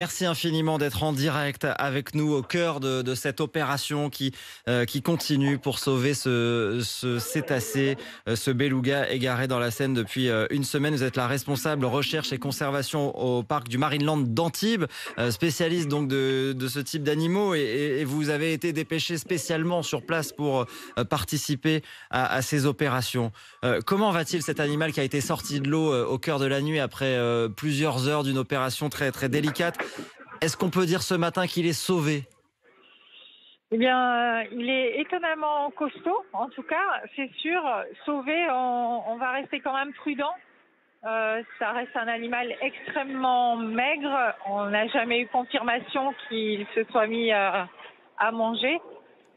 Merci infiniment d'être en direct avec nous au cœur de cette opération qui continue pour sauver ce cétacé, ce beluga égaré dans la Seine depuis une semaine. Vous êtes la responsable recherche et conservation au parc du Marineland d'Antibes, spécialiste donc de ce type d'animaux et vous avez été dépêché spécialement sur place pour participer à ces opérations. Comment va-t-il cet animal qui a été sorti de l'eau au cœur de la nuit après plusieurs heures d'une opération très, très délicate? Est-ce qu'on peut dire ce matin qu'il est sauvé? Eh bien, il est étonnamment costaud, en tout cas, c'est sûr. Sauvé, on va rester quand même prudent. Ça reste un animal extrêmement maigre. On n'a jamais eu confirmation qu'il se soit mis à manger.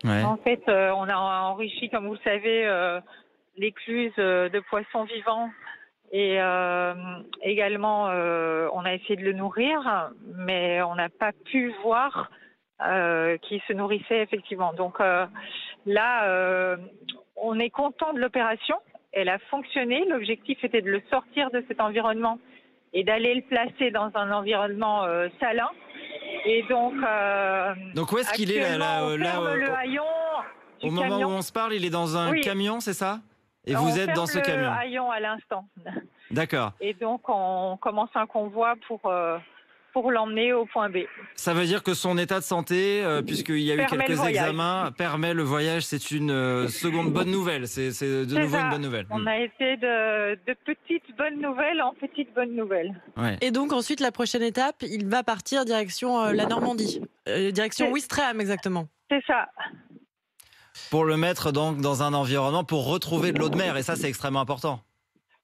Ouais. En fait, on a enrichi, comme vous le savez, l'écluse de poissons vivants. Et également, on a essayé de le nourrir, mais on n'a pas pu voir qu'il se nourrissait effectivement. Donc là, on est content de l'opération. Elle a fonctionné. L'objectif était de le sortir de cet environnement et d'aller le placer dans un environnement salin. Et Donc où est-ce qu'il est actuellement, on là, ferme le haillon du au moment où camion. on se parle, il est dans un Oui, camion, c'est ça? Et on vous êtes dans ferme ce le camion? haillon à l'instant. D'accord. Et donc, on commence un convoi pour l'emmener au point B. Ça veut dire que son état de santé, puisqu'il y a eu Permet le quelques voyage. examens, permet le voyage. C'est une seconde bonne nouvelle. C'est de C'est nouveau une ça. bonne nouvelle. On a été de petites bonnes nouvelles en petites bonnes nouvelles. Ouais. Et donc ensuite, la prochaine étape, il va partir direction la Normandie, direction C'est Ouistreham exactement. c'est ça. Pour le mettre donc dans un environnement pour retrouver de l'eau de mer. Et ça, c'est extrêmement important.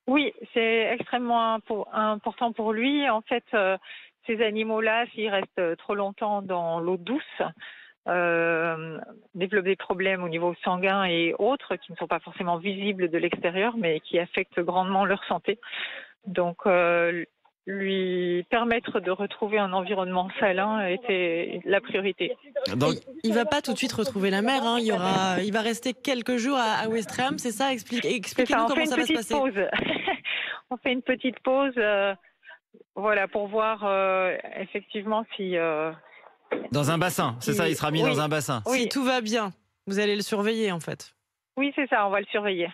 Oui, c'est extrêmement important pour lui. En fait, ces animaux-là, s'ils restent trop longtemps dans l'eau douce, développent des problèmes au niveau sanguin et autres qui ne sont pas forcément visibles de l'extérieur, mais qui affectent grandement leur santé. Donc, lui permettre de retrouver un environnement salin était la priorité. Donc, Il va pas tout de suite retrouver la mer, hein. Il va rester quelques jours à Ouistreham, c'est ça? C'est Expliquez-nous ça, on fait comment une ça va se petite passer. pause. On fait une petite pause, voilà, pour voir effectivement si... dans un bassin, c'est ça, il sera mis Oui, dans un bassin. Si oui, tout va bien, vous allez le surveiller en fait. oui, c'est ça, on va le surveiller.